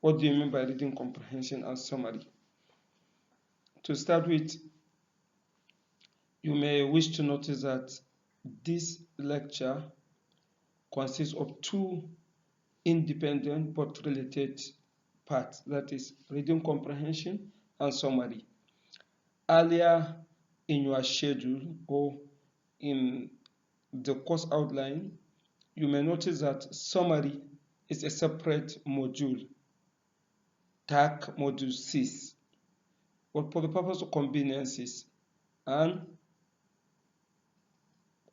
What do you mean by reading comprehension and summary? To start with, you may wish to notice that this lecture consists of two independent but related parts, that is reading comprehension and summary. Earlier in your schedule or in the course outline, you may notice that summary is a separate module, TAC module 6. But for the purpose of conveniences and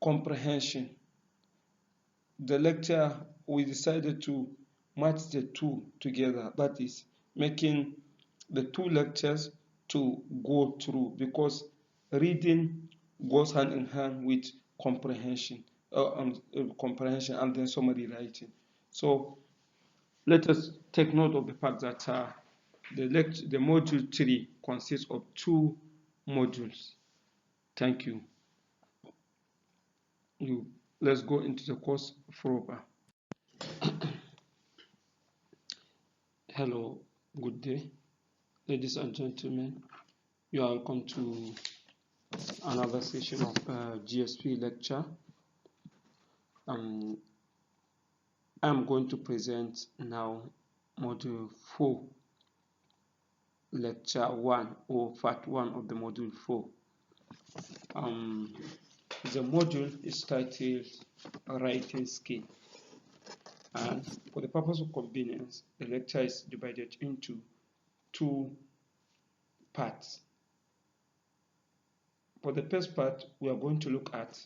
comprehension, the lecture, we decided to match the two together, that is making the two lectures to go through, because reading goes hand in hand with comprehension, comprehension and then summary writing. So let us take note of the fact that the module 3 consists of two modules. Thank you. Let's go into the course proper. Hello, good day, ladies and gentlemen. You are welcome to another session of GSP lecture. I'm going to present now module 4, lecture 1, or part 1 of the module 4. The module is titled Writing Skill, and for the purpose of convenience, the lecture is divided into two parts. For the first part, we are going to look at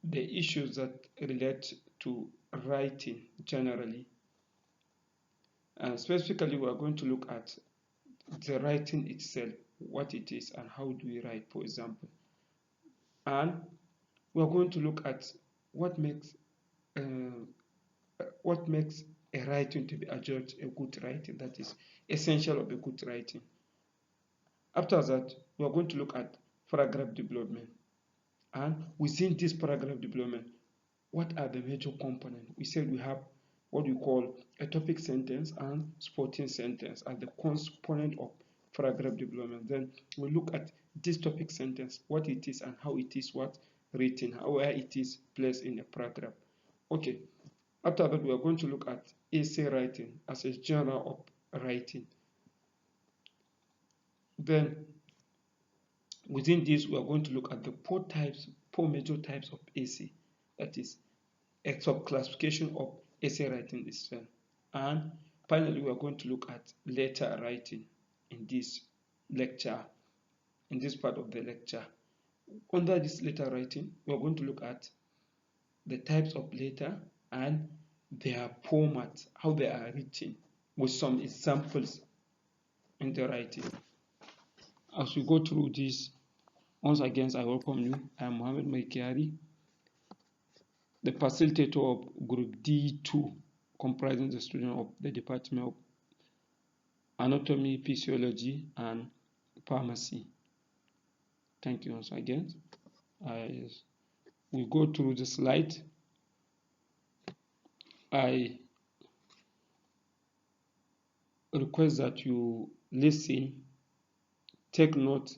the issues that relate to writing generally, and specifically we are going to look at the writing itself, what it is and how do we write, for example. And we are going to look at what makes a writing to be adjudged a good writing, that is essential of a good writing. After that, we are going to look at paragraph development, and within this paragraph development, what are the major components? We said we have what we call a topic sentence and supporting sentence as the component of paragraph development. Then we look at this topic sentence, what it is and how it is written, where it is placed in a paragraph. Okay. After that, we are going to look at essay writing as a genre of writing. Then, within this, we are going to look at the four major types of essay. That is a sub-classification of essay writing itself. And finally, we are going to look at letter writing in this lecture, in this part of the lecture. Under this letter writing, we are going to look at the types of letter and their format, how they are written, with some examples in the writing. As we go through this, once again, I welcome you. I am UOE MAIKYARI, the facilitator of Group D2, comprising the students of the Department of Anatomy, Physiology, and Pharmacy. Thank you once again. We go through the slide. I request that you listen, take note,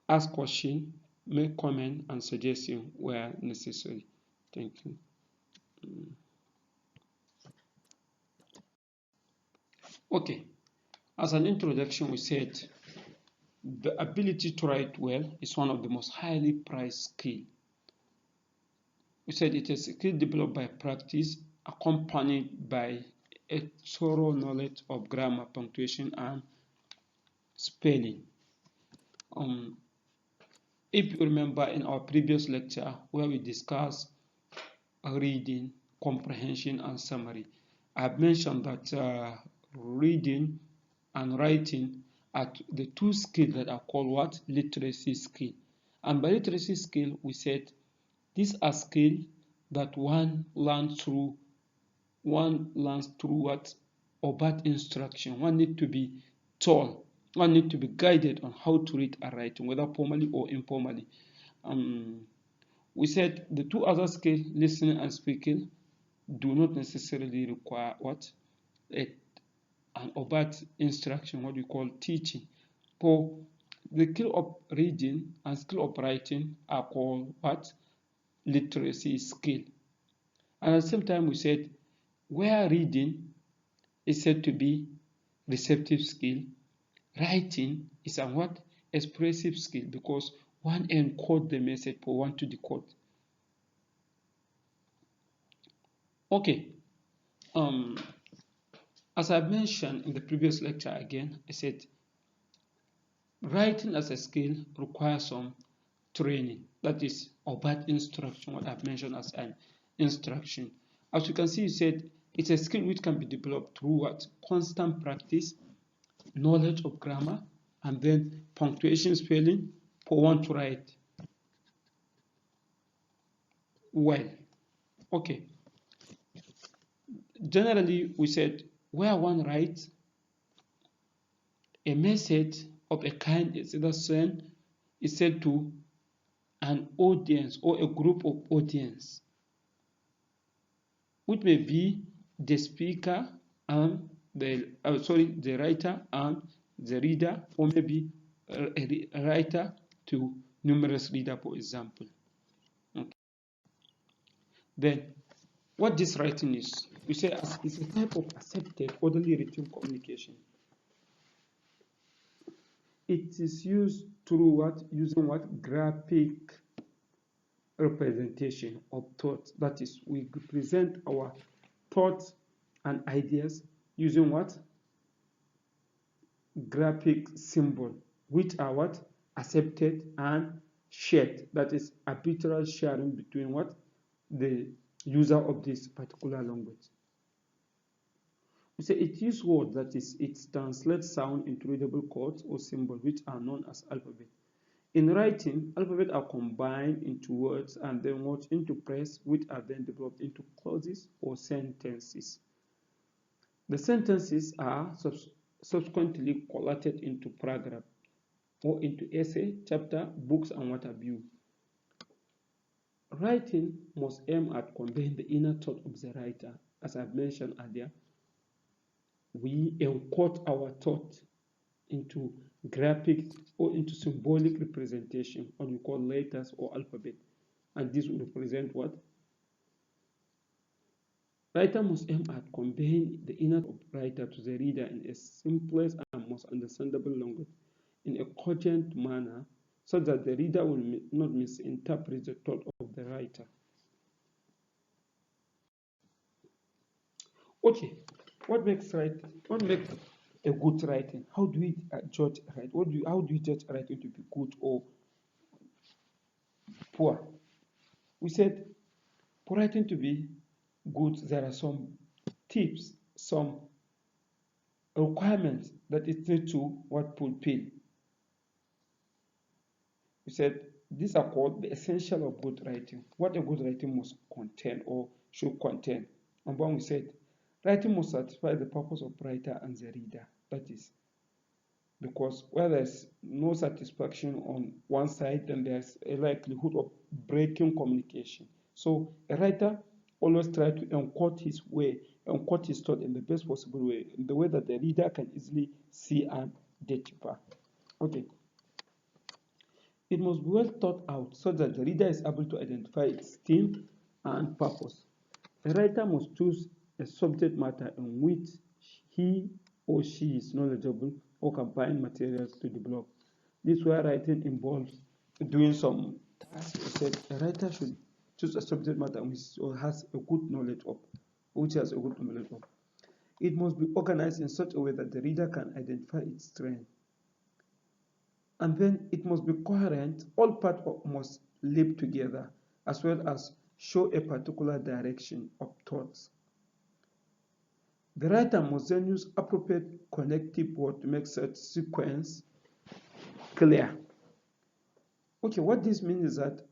ask questions, make comment and suggestion where necessary. Thank you. Okay, as an introduction, we said the ability to write well is one of the most highly prized skills. We said it is a skill developed by practice, accompanied by a thorough knowledge of grammar, punctuation, and spelling. If you remember in our previous lecture where we discussed reading, comprehension, and summary, I have mentioned that reading and writing are the two skills that are called what? Literacy skill. And by literacy skill, we said these are skills that one learns through what? Overt instruction. One needs to be told, one needs to be guided on how to read and write, whether formally or informally. we said the two other skills, listening and speaking, do not necessarily require what? An overt instruction, what we call teaching. For the skill of reading and skill of writing are called what? Literacy skill. And at the same time, we said where reading is said to be receptive skill, writing is a what? Expressive skill, because one encodes the message for one to decode. Okay. As I mentioned in the previous lecture again, I said writing as a skill requires some training, that is overt instruction, what I've mentioned as an instruction. As you can see, you said it's a skill which can be developed through what? Constant practice, knowledge of grammar, and then punctuation, spelling for one to write well. Okay. Generally, we said where one writes a message of a kind is either sent to an audience or a group of audience, which may be the speaker and the writer and the reader, or maybe a writer to numerous readers, for example. Okay. Then, what this writing is, we say it's a type of accepted orderly written communication. It is used through what? Using what? Graphic representation of thoughts. That is, we represent our thoughts and ideas using what? Graphic symbol, which are what? Accepted and shared. That is arbitral sharing between what? The user of this particular language. We say it uses words, that is, it translates sound into readable codes or symbols, which are known as alphabet. In writing, alphabets are combined into words and then words into press, which are then developed into clauses or sentences. The sentences are subsequently collated into paragraph or into essay, chapter, books, and what have you. Writing must aim at conveying the inner thought of the writer. As I've mentioned earlier, we encode our thought into graphic or into symbolic representation, what we call letters or alphabet, and this will represent what? Writer must aim at conveying the inner of writer to the reader in a simplest and most understandable language in a cogent manner, so that the reader will not misinterpret the thought of the writer. Okay, what makes a good writing? How do we judge writing? How do we judge writing to be good or poor? We said for writing to be good, there are some tips, some requirements that it needs to what fulfill. We said these are called the essential of good writing. What a good writing must contain or should contain. And one, we said writing must satisfy the purpose of writer and the reader. That is, because where there's no satisfaction on one side, then there's a likelihood of breaking communication. So a writer always tries to encode his thought in the best possible way, in the way that the reader can easily see and decipher. Okay. It must be well thought out so that the reader is able to identify its theme and purpose. A writer must choose a subject matter in which he or she is knowledgeable or can find materials to develop. This is where writing involves doing some tasks. A writer should choose a subject matter which has a good knowledge of, It must be organized in such a way that the reader can identify its strength. And then it must be coherent. All parts must live together, as well as show a particular direction of thoughts. The writer must then use appropriate connective words to make such sequence clear. Okay, what this means is that,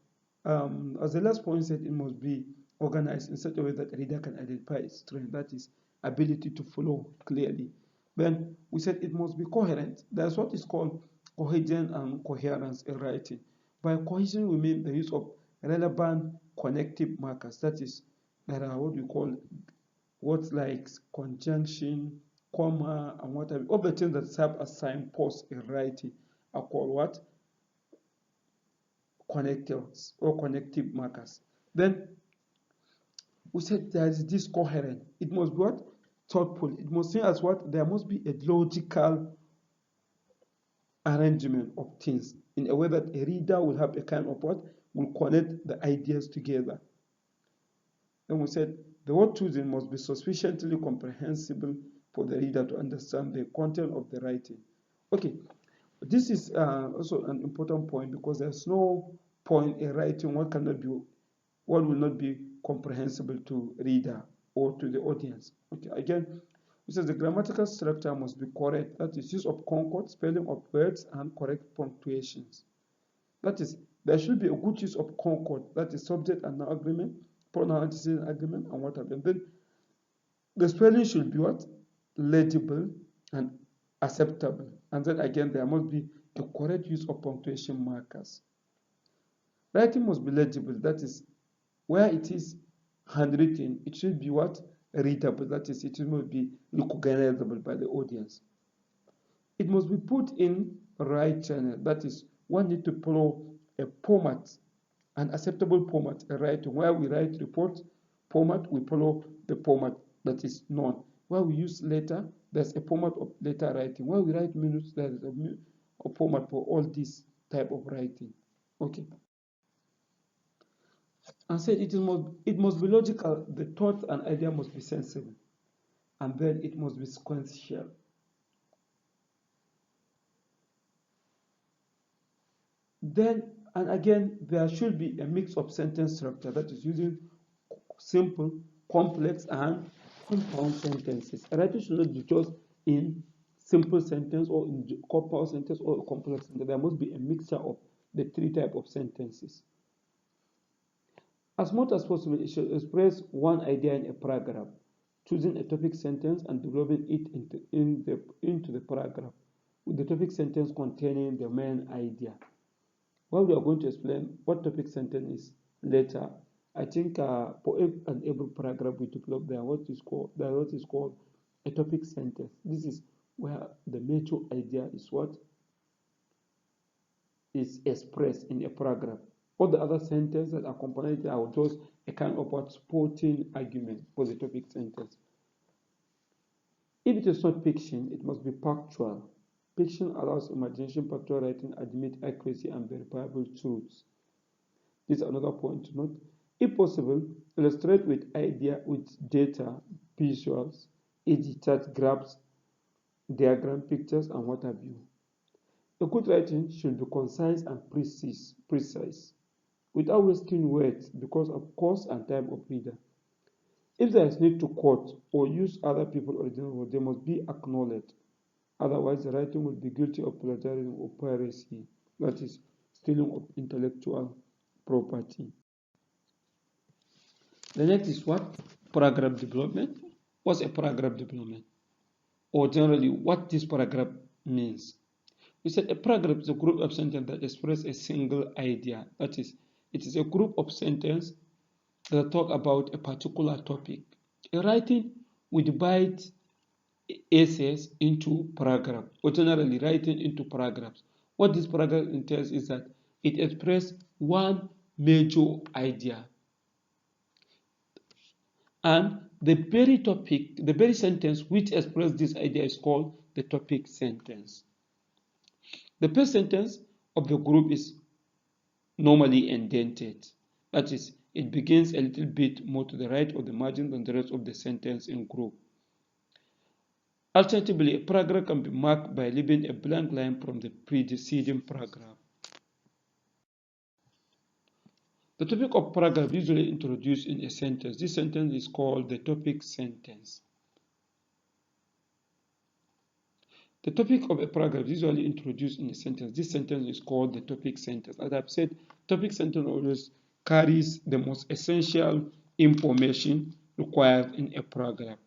as the last point said, it must be organized in such a way that the reader can identify its strength, that is, ability to follow clearly. Then we said it must be coherent. That's what is called cohesion and coherence in writing. By cohesion, we mean the use of relevant connective markers. That is, there are what we call words like conjunction, comma, and what have you. All the things that serve as signposts in writing are called what? Connectors or connective markers. Then we said there is this coherent. It must be what? Thoughtful. It must seem as what? There must be a logical arrangement of things in a way that a reader will have a kind of what? Will connect the ideas together. Then we said the word choosing must be sufficiently comprehensible for the reader to understand the content of the writing. Okay, this is also an important point, because there's no point in writing what will not be comprehensible to reader or to the audience. Okay, again, it says the grammatical structure must be correct. That is, use of concord, spelling of words, and correct punctuations. That is, there should be a good use of concord. That is, subject and noun agreement, pronoun antecedent agreement, and what have you. Then the spelling should be what? Legible and acceptable. And then again, there must be a correct use of punctuation markers. Writing must be legible. That is, where it is handwritten, it should be what? Readable. That is, it must be recognizable by the audience. It must be put in right channel. That is, one need to follow a format, an acceptable format, a writing. Where we write report format, we follow the format that is known. Where we use letter, there's a format of letter writing. Where we write minutes, there is a format for all this type of writing. Okay. And said it must be logical. The thought and idea must be sensible, and then it must be sequential. Then, and again, there should be a mix of sentence structure, that is, using simple, complex, and compound sentences. A writer should not be just in simple sentence or in compound sentence or complex sentence. There must be a mixture of the three types of sentences. As much as possible, it should express one idea in a paragraph, choosing a topic sentence and developing it into the paragraph, with the topic sentence containing the main idea. Well, we are going to explain what topic sentence is later. I think for every paragraph we develop there what is called a topic sentence. This is where the major idea is what is expressed in a paragraph. All the other sentences that accompany it are just a kind of what supporting argument for the topic sentence. If it is not fiction, it must be factual. Fiction allows imagination. Factual writing admit accuracy and verifiable truths. This is another point to note. If possible, illustrate with data, visuals, e.g. chart, graphs, diagram, pictures, and what have you. A good writing should be concise and precise, without wasting words because of cost and time of reader. If there is need to quote or use other people's original words, they must be acknowledged. Otherwise, the writing will be guilty of plagiarism or piracy, that is, stealing of intellectual property. The next is what? Paragraph development. What's a paragraph development? Or generally, what this paragraph means. We said a paragraph is a group of sentences that express a single idea. That is, it is a group of sentences that talk about a particular topic. A writing we divide essays into paragraphs, or generally writing into paragraphs. What this paragraph entails is that it expresses one major idea. And the very sentence which expresses this idea is called the topic sentence. The first sentence of the group is normally indented. That is, it begins a little bit more to the right of the margin than the rest of the sentence in group. Alternatively, a paragraph can be marked by leaving a blank line from the preceding paragraph. The topic of paragraph is usually introduced in a sentence. This sentence is called the topic sentence. The topic of a paragraph is usually introduced in a sentence. This sentence is called the topic sentence. As I've said, topic sentence always carries the most essential information required in a paragraph.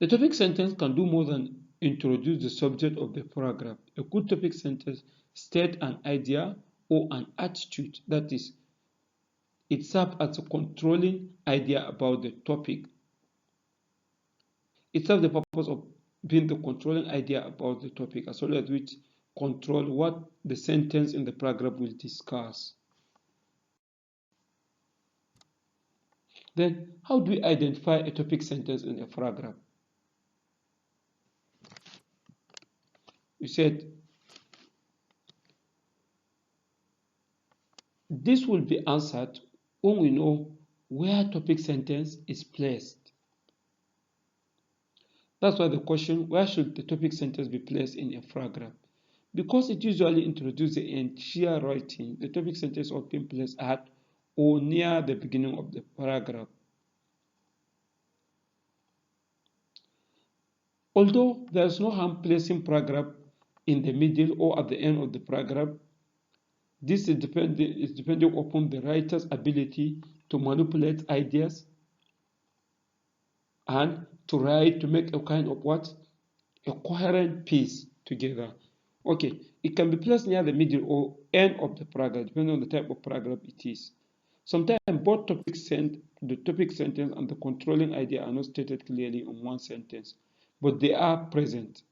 The topic sentence can do more than introduce the subject of the paragraph. A good topic sentence state an idea or an attitude. That is, it serves as a controlling idea about the topic. It serves the purpose of being the controlling idea about the topic, as well as which control what the sentence in the paragraph will discuss. Then, how do we identify a topic sentence in a paragraph? We said this will be answered when we know where topic sentence is placed. That's why the question, where should the topic sentence be placed in a paragraph? Because it usually introduces the entire writing, the topic sentence often placed at or near the beginning of the paragraph. Although there is no harm placing paragraph in the middle or at the end of the paragraph, this is depending upon the writer's ability to manipulate ideas and to write, to make a kind of what? A coherent piece together. Okay, it can be placed near the middle or end of the paragraph, depending on the type of paragraph it is. Sometimes both the topic sentence and the controlling idea are not stated clearly in one sentence, but they are present.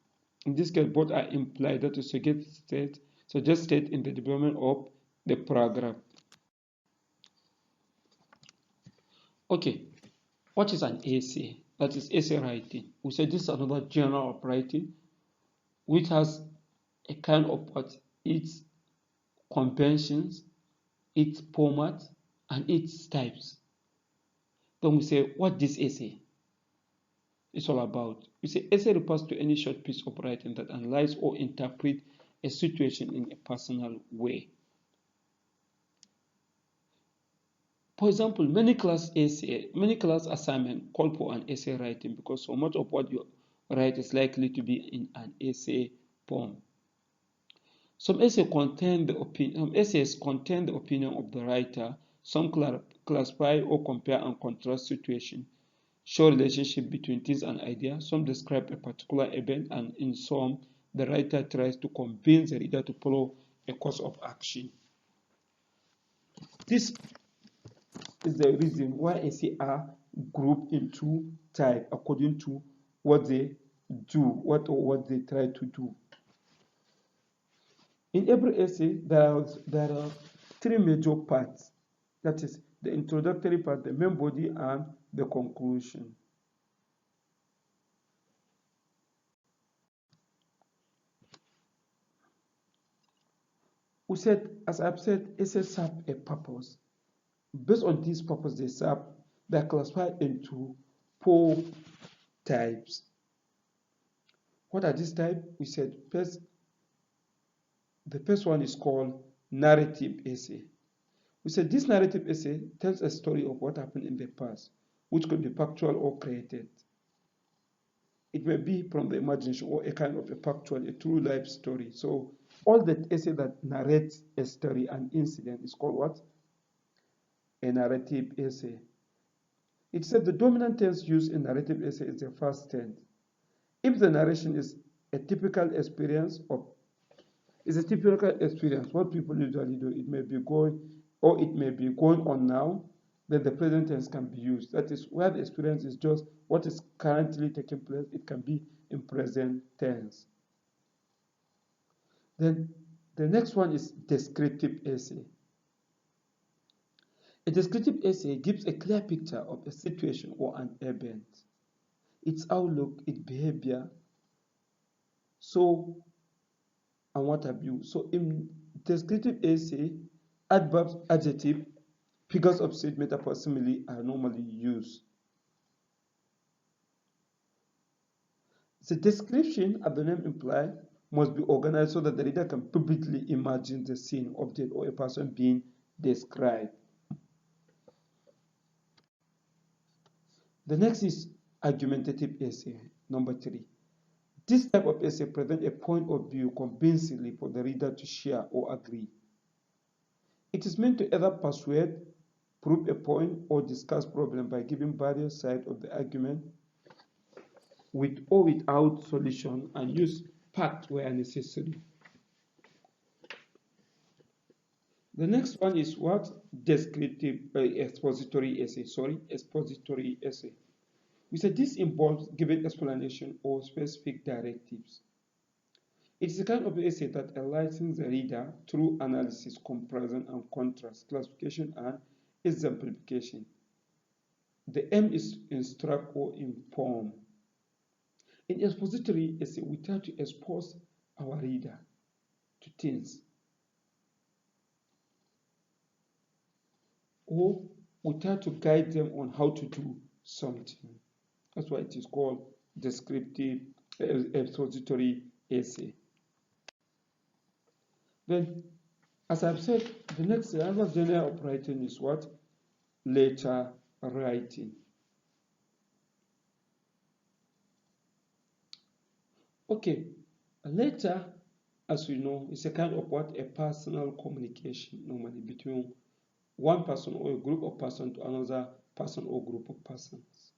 In this case, both are implied, that is, suggest state in the development of the paragraph. Okay, what is an essay? That is essay writing. We said this is another genre of writing which has a kind of what? Its conventions, its format, and its types. Then we say what this essay is all about. We say essay refers to any short piece of writing that analyzes or interprets a situation in a personal way. For example, many class assignments call for an essay writing because so much of what you write is likely to be in an essay form. Some essays contain the opinion of the writer. Some classify or compare and contrast situations, show relationship between things and ideas. Some describe a particular event, and in some, the writer tries to convince the reader to follow a course of action. This is the reason why essays are grouped into types according to what they do, what they try to do. In every essay, there are three major parts. That is, the introductory part, the main body, and the conclusion. We said, as I've said, essays serve a purpose. Based on this purpose, they are classified into 4 types. What are these types? We said the first one is called narrative essay. We said this narrative essay tells a story of what happened in the past, which could be factual or created. It may be from the imagination or a kind of a factual, a true life story. So all the essay that narrates a story, an incident, is called what? A narrative essay. It said the dominant tense used in narrative essay is the first tense. If the narration is a typical experience, what people usually do, it may be going on now, then the present tense can be used. That is, where the experience is just what is currently taking place, it can be in present tense. Then the next one is descriptive essay. A descriptive essay gives a clear picture of a situation or an event, its outlook, its behavior, and what have you. So in descriptive essay, adverbs, adjective, figures of speech, metaphor, simile are normally used. The description, as the name implies, must be organized so that the reader can vividly imagine the scene, object, or a person being described. The next is argumentative essay, number 3. This type of essay presents a point of view convincingly for the reader to share or agree. It is meant to either persuade, prove a point, or discuss problem by giving various sides of the argument with or without solution and use facts where necessary. The next one is what? Descriptive expository essay. Sorry, expository essay. We said this involves giving explanation or specific directives. It is a kind of essay that enlightens the reader through analysis, comparison, and contrast, classification, and exemplification. The aim is instruct or inform. In expository essay, we try to expose our reader to things, or we try to guide them on how to do something. That's why it is called descriptive expository essay. Then, as I've said, the next other genre of writing is what? Letter writing. Okay, a letter, as we know, is a kind of what? A personal communication, normally between one person or a group of persons to another person or group of persons.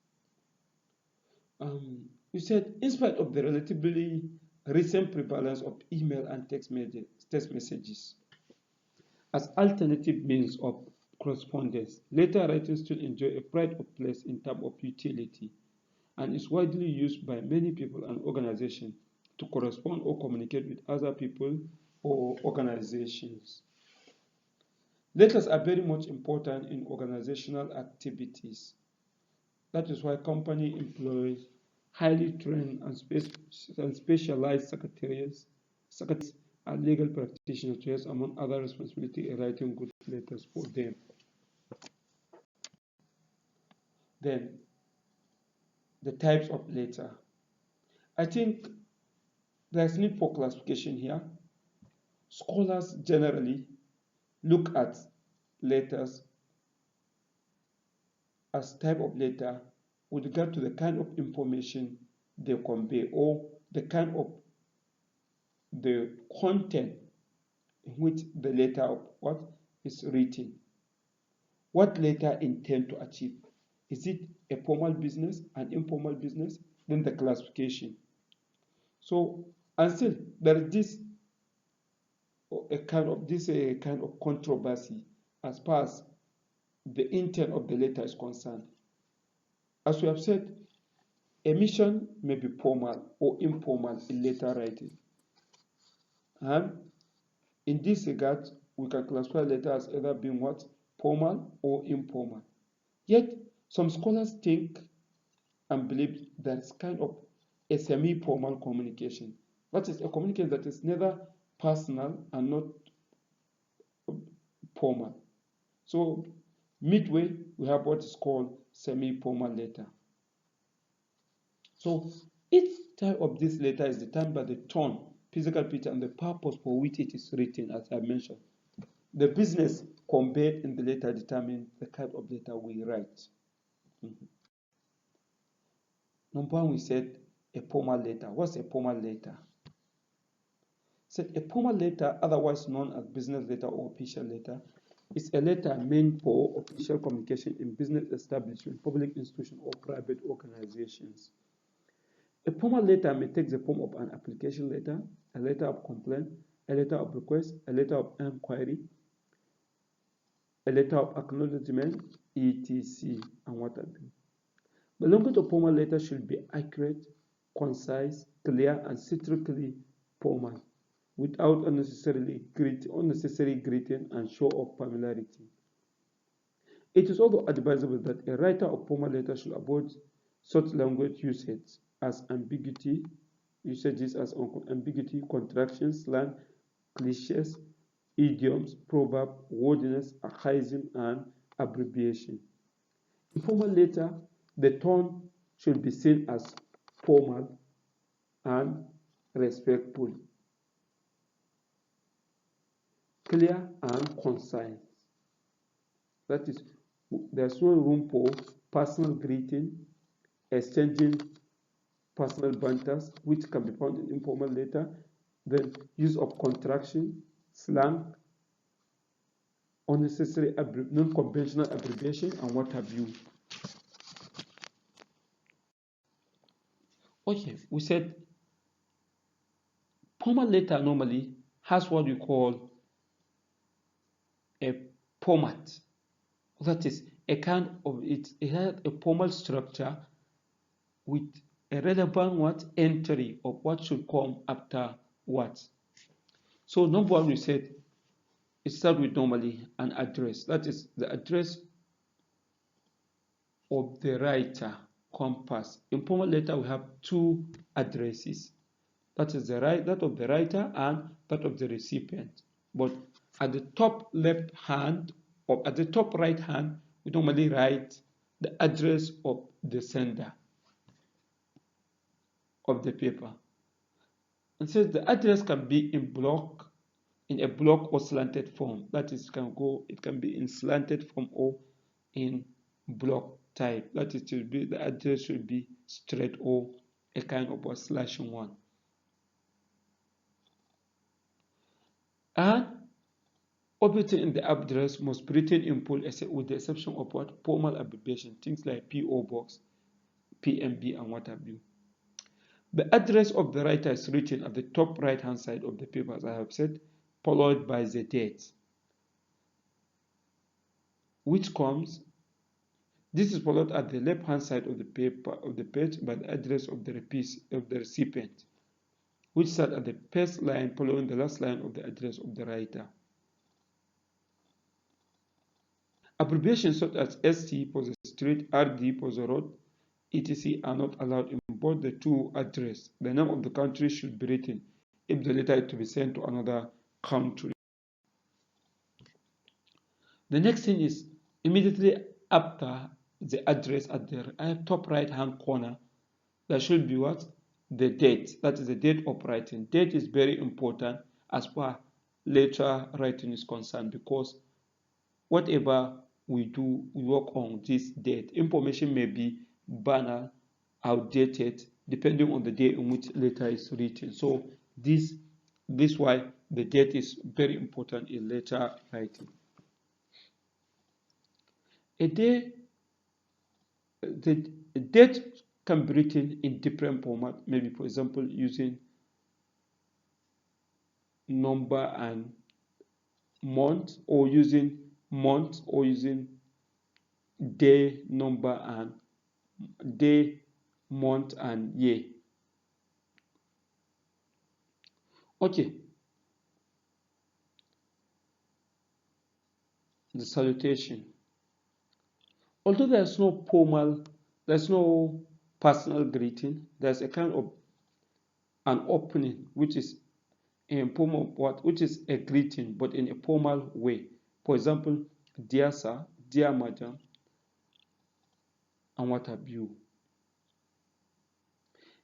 We said, in spite of the relatively recent prevalence of email and text messages as alternative means of correspondence, letter writing still enjoys a pride of place in terms of utility and is widely used by many people and organizations to correspond or communicate with other people or organizations. Letters are very much important in organizational activities. That is why company employs highly trained and specialized secretaries and legal practitioners to have, among other responsibilities, in writing good letters for them. Then, the types of letter. I think there's need for classification here. Scholars generally look at letters as type of letter with regard to the kind of information they convey or the kind of the content in which the letter of what is written. What letter intend to achieve? Is it a formal business, an informal business? Then the classification. So, and still there is this a kind of controversy as far as the intent of the letter is concerned. As we have said, emission may be formal or informal in letter writing. And in this regard, we can classify letters as either being what? Formal or informal. Yet, some scholars think and believe that it's kind of a semi-formal communication. That is a communication that is neither personal and not formal. So, midway, we have what is called semi-formal letter. So, each type of this letter is determined by the tone, physical picture, and the purpose for which it is written, as I mentioned. The business conveyed in the letter determines the kind of letter we write. Number one, we said a formal letter. What's a formal letter? Said a formal letter, otherwise known as business letter or official letter, is a letter meant for official communication in business establishment, public institution, or private organizations. A formal letter may take the form of an application letter, a letter of complaint, a letter of request, a letter of inquiry, a letter of acknowledgement, etc., and what have you. The language of formal letter should be accurate, concise, clear, and strictly formal, without unnecessary greeting and show of familiarity. It is also advisable that a writer of formal letter should avoid such language usages as ambiguity, contractions, slang, cliches, idioms, proverb, wordiness, archaism, and abbreviation. In formal letter, the tone should be seen as formal and respectful, clear and concise. That is, there's no room for personal greeting, exchanging personal banters, which can be found in informal letter, the use of contraction, slang, unnecessary non-conventional abbreviation, and what have you. Okay, we said formal letter normally has what we call a format. That is a kind of it has a formal structure with a relevant entry of what should come after what. So number one, we said it starts with normally an address. That is the address of the writer compass. In formal letter, we have two addresses. That is that of the writer and that of the recipient. But at the top left hand or at the top right hand, we normally write the address of the sender of the paper. And so the address can be in a block or slanted form. That is, it can be in slanted form or in block type. That is, the address should be straight or a kind of a slashing one. And everything in the address must be written in full with the exception of what? Formal abbreviation, things like PO Box, PMB, and what have you. The address of the writer is written at the top right hand side of the paper, as I have said, followed by the date, which comes. This is followed at the left hand side of the page by the address of the recipient, which starts at the first line following the last line of the address of the writer. Abbreviations such as ST for the street, RD for the road, etc. are not allowed in both the two addresses. The name of the country should be written if the letter is to be sent to another country. The next thing is immediately after the address at the top right hand corner, there should be what? The date. That is the date of writing. Date is very important as far as letter writing is concerned, because whatever we do, we work on this date. Information may be banal, outdated, depending on the day in which letter is written. So this why the date is very important in letter writing. The date can be written in different format. Maybe, for example, using number and month, or using month, or using day, number, and day, month, and year. Okay. The salutation. Although there's no personal greeting, there's a kind of an opening, which is in form of what? Which is a greeting, but in a formal way. For example, dear sir, dear madam, and what have you.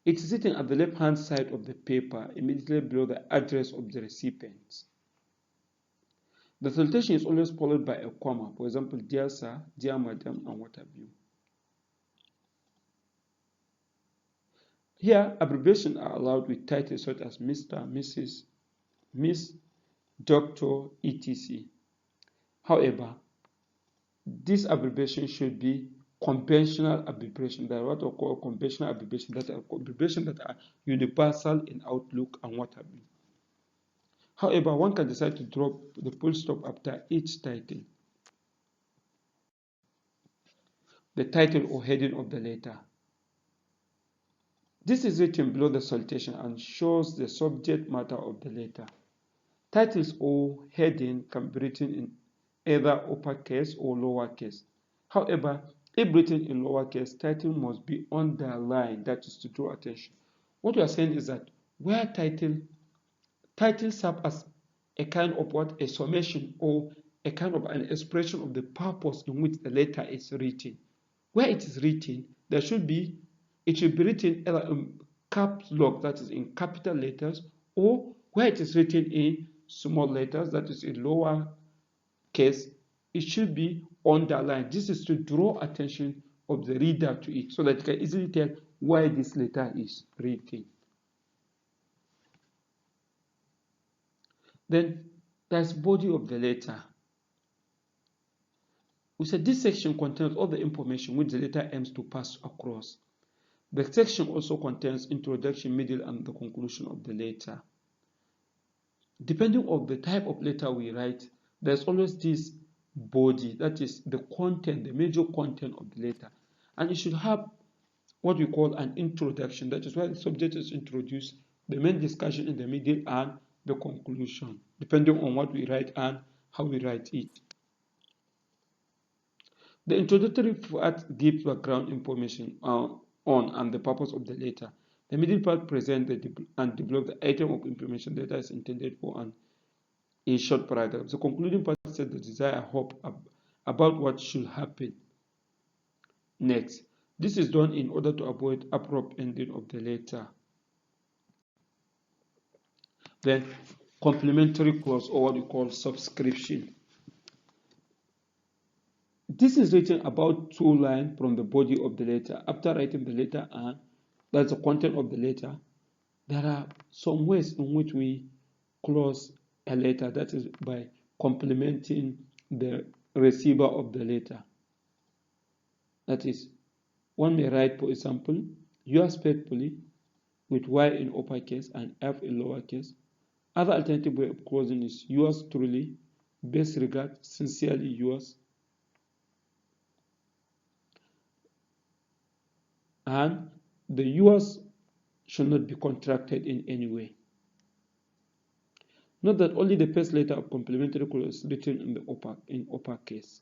It is written at the left-hand side of the paper, immediately below the address of the recipient. The salutation is always followed by a comma. For example, dear sir, dear madam, and what have you. Here, abbreviations are allowed with titles such as Mr., Mrs., Miss, Doctor, etc. However, this abbreviation should be conventional abbreviation. That are what we call conventional abbreviation. That are abbreviations that are universal in outlook and what have you. However, one can decide to drop the full stop after each title. The title or heading of the letter. This is written below the salutation and shows the subject matter of the letter. Titles or heading can be written in either uppercase or lowercase. However, if written in lowercase, title must be underlined. That is to draw attention. What we are saying is that where titles serve as a kind of what? A summation or a kind of an expression of the purpose in which the letter is written. Where it is written, it should be written either in caps lock, that is in capital letters, or where it is written in small letters, that is in lower case, it should be underlined. This is to draw attention of the reader to it, so that you can easily tell why this letter is written. Then there's body of the letter. We said this section contains all the information which the letter aims to pass across. The section also contains introduction, middle, and the conclusion of the letter. Depending on the type of letter we write, there's always this body, that is the content, the major content of the letter, and it should have what we call an introduction. That is why the subject is introduced, the main discussion in the middle, and the conclusion, depending on what we write and how we write it. The introductory part gives background information on and the purpose of the letter. The middle part presents and develops the item of information the letter is intended for and a short paragraph. The concluding part says the desire, hope about what should happen next. This is done in order to avoid abrupt ending of the letter. Then complementary clause, or what we call subscription. This is written about 2 lines from the body of the letter. After writing the letter and that's the content of the letter, there are some ways in which we close a letter, that is by complementing the receiver of the letter. That is, one may write, for example, yours faithfully with Y in uppercase and F in lowercase. Other alternative way of closing is yours truly, best regard, sincerely yours. And the yours should not be contracted in any way. Note that only the first letter of complementary clause is written in uppercase.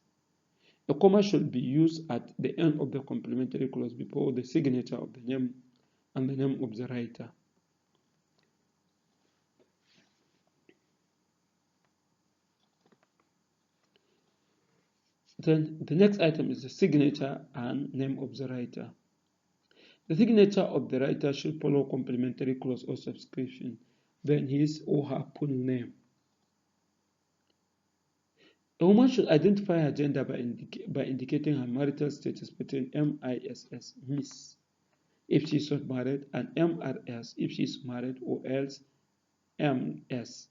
A comma should be used at the end of the complementary clause before the signature of the name and the name of the writer. Then the next item is the signature and name of the writer. The signature of the writer should follow complementary clause or subscription, then his or her full name. A woman should identify her gender by indicating her marital status between MISS, Miss, if she is not married, and MRS, if she is married, or else MS,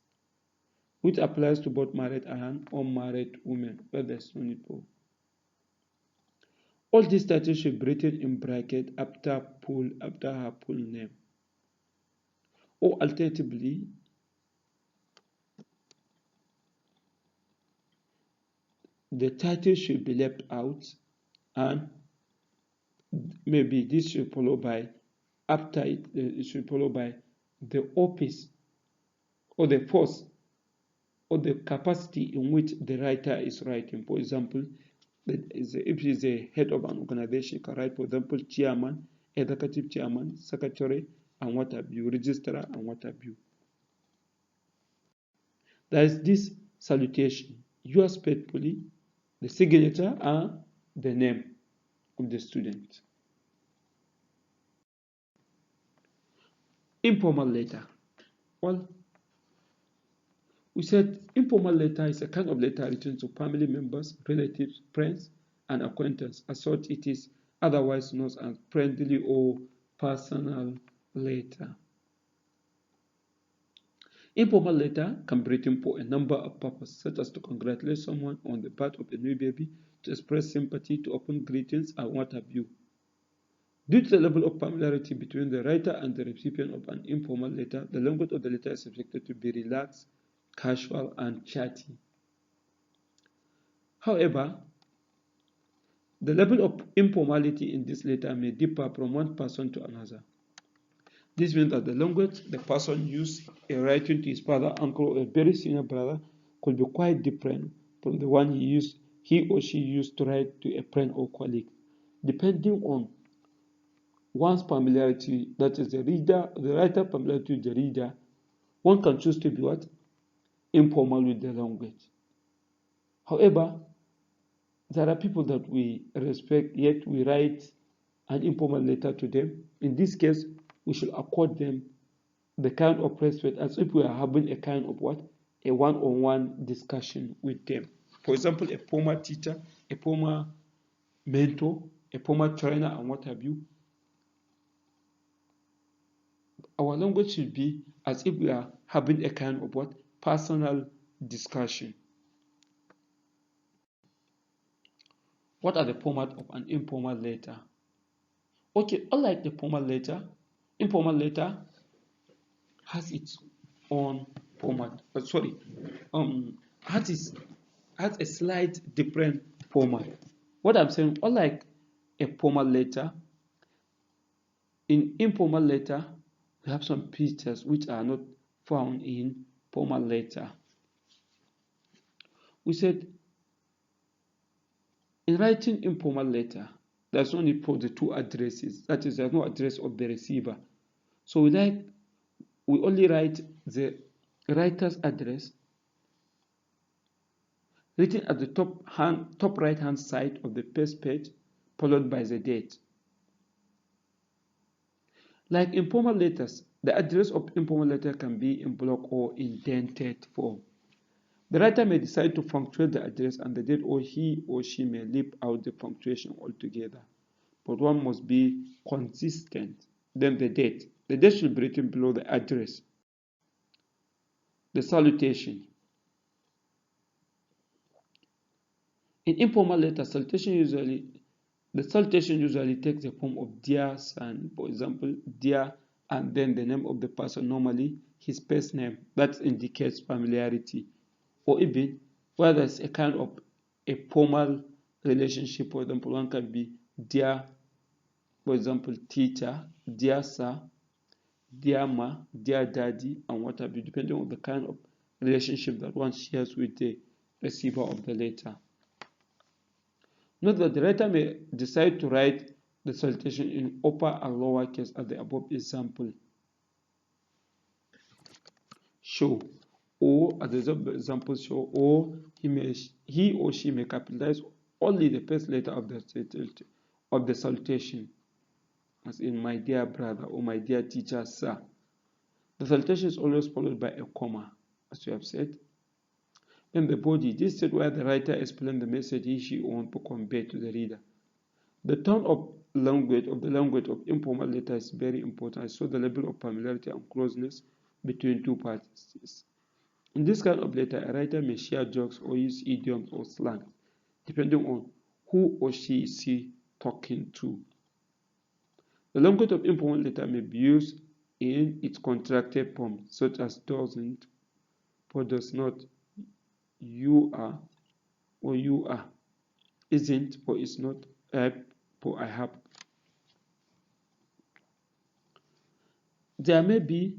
which applies to both married and unmarried women, where there is no need for. All these titles should be written in bracket after her full name. Or alternatively, the title should be left out, and maybe this should follow by, after it should follow by the office or the force or the capacity in which the writer is writing. For example, if he is a head of an organization, you can write, for example, chairman, executive chairman, secretary, and what have you, registrar, and what have you. There is this salutation, yours faithfully, the signature, and the name of the student. Informal letter. Well, we said informal letter is a kind of letter written to family members, relatives, friends, and acquaintances. As such, it is otherwise known as friendly or personal letter. Informal letter can be written for a number of purposes, such as to congratulate someone on the birth of a new baby, to express sympathy, to open greetings, and what have you. Due to the level of familiarity between the writer and the recipient of an informal letter, the language of the letter is expected to be relaxed, casual, and chatty. However, the level of informality in this letter may differ from one person to another. This means that the language the person used in writing to his father, uncle, or a very senior brother could be quite different from the one he or she used to write to a friend or colleague, depending on one's familiarity, that is the writer familiarity with the reader. One can choose to be what? Informal with the language. However, there are people that we respect, yet we write an informal letter to them. In this case, we should accord them the kind of respect as if we are having a kind of what? A one-on-one discussion with them. For example, a former teacher, a former mentor, a former trainer, and what have you. Our language should be as if we are having a kind of what? Personal discussion. What are the format of an informal letter? Okay, unlike the formal letter, informal letter has its own format. Has its has a slight different format. What I'm saying, unlike a formal letter, in informal letter, we have some features which are not found in formal letter. We said in writing informal letter, there's no need for the two addresses. That is, there's no address of the receiver. So we only write the writer's address written at the top right hand side of the first page, followed by the date. Like informal letters, the address of informal letter can be in block or indented form. The writer may decide to punctuate the address and the date, or he or she may leave out the punctuation altogether. But one must be consistent. Then the date. The date should be written below the address. The salutation. In informal letter, the salutation usually takes the form of dear son, for example, dear, and then the name of the person, normally his first name. That indicates familiarity. Or even where there's a kind of a formal relationship, for example, one can be dear, for example, teacher, dear sir, dear ma, dear daddy, and what have you, depending on the kind of relationship that one shares with the receiver of the letter. Note that the writer may decide to write the salutation in upper and lower case as the above example show, or as the example show, or he or she may capitalize only the first letter of the salutation, as in my dear brother or my dear teacher, sir. The salutation is always followed by a comma, as we have said. Then the body, this is where the writer explains the message he she wants to convey to the reader. The tone of the language of informal letter is very important. So the level of familiarity and closeness between two parties. In this kind of letter, a writer may share jokes or use idioms or slang, depending on who or she is talking to. The language of informal letter may be used in its contracted form, such as doesn't, or does not, you are, or you are, isn't, or is not, have, or I have. There may be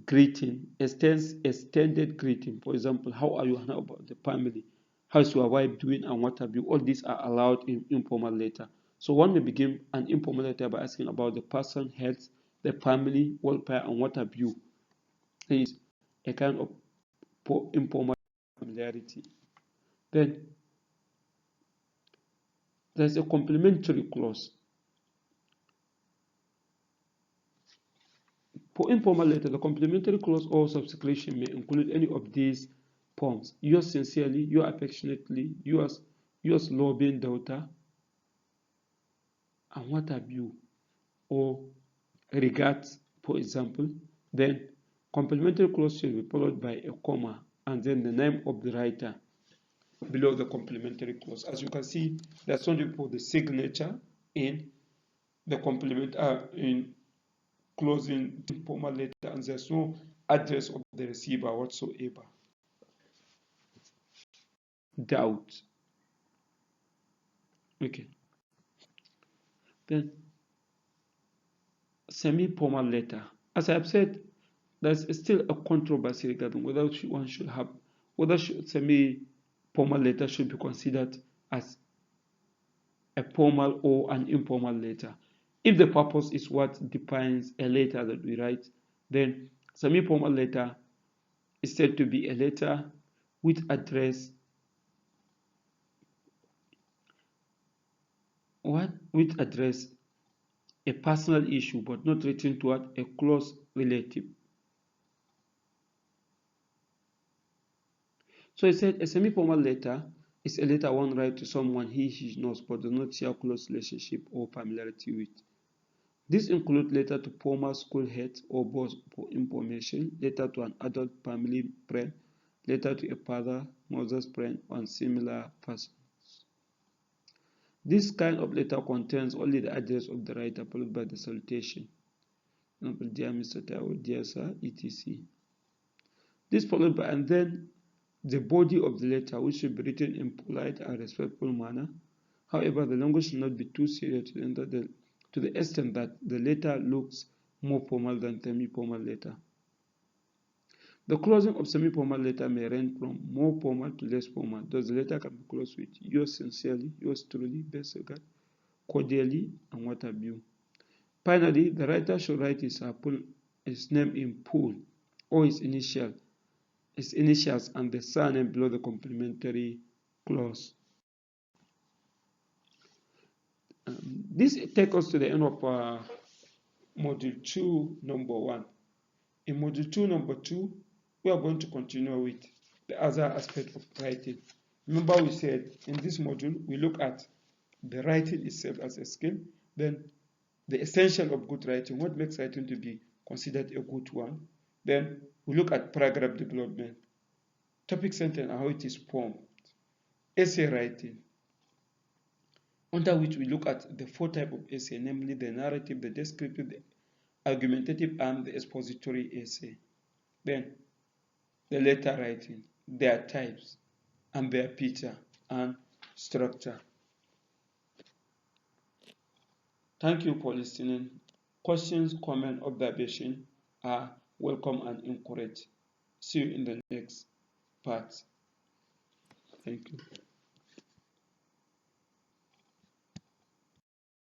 greeting, extended greeting. For example, how are you? How about the family? How's your wife doing? And what have you? All these are allowed in informal letter. So one may begin an informal letter by asking about the person, health, the family, welfare, and what have you. This is a kind of informal familiarity. Then there's a complementary clause. For informal letter, the complementary clause or subscription may include any of these forms. Yours sincerely, yours affectionately, yours loving daughter, and what have you, or regards, for example. Then complementary clause should be followed by a comma and then the name of the writer below the complementary clause. As you can see, there's only for the signature in the in closing informal letter, and there's no address of the receiver whatsoever. Doubt. Okay. Then semi-formal letter. As I have said, there's still a controversy regarding whether semi-formal letter should be considered as a formal or an informal letter. If the purpose is what defines a letter that we write, then semi-formal letter is said to be a letter which address a personal issue but not written toward a close relative. So he said a semi-formal letter is a letter one writes to someone he knows but does not share close relationship or familiarity with. This includes letter to former school heads or boss for information, letter to an adult family friend, letter to a father, mother's friend, and similar persons. This kind of letter contains only the address of the writer followed by the salutation. For example, dear Mr. Tao, dear sir, etc. This followed by, and then the body of the letter, which should be written in polite and respectful manner. However, the language should not be too serious to the extent that the letter looks more formal than semi-formal letter. The closing of semi-formal letter may range from more formal to less formal. Thus, the letter can be closed with yours sincerely, yours truly, best regards, cordially, and what have you. Finally, the writer should write his name in full or his initials and the surname below the complementary clause. This takes us to the end of Module 2, number 1. In Module 2, number 2, we are going to continue with the other aspect of writing. Remember we said in this module, we look at the writing itself as a skill, then the essential of good writing, what makes writing to be considered a good one. Then we look at paragraph development, topic sentence and how it is formed, essay writing, under which we look at the 4 types of essay, namely the narrative, the descriptive, the argumentative, and the expository essay. Then the letter writing, their types, and their feature and structure. Thank you for listening. Questions, comments, observations are welcome and encouraged. See you in the next part. Thank you.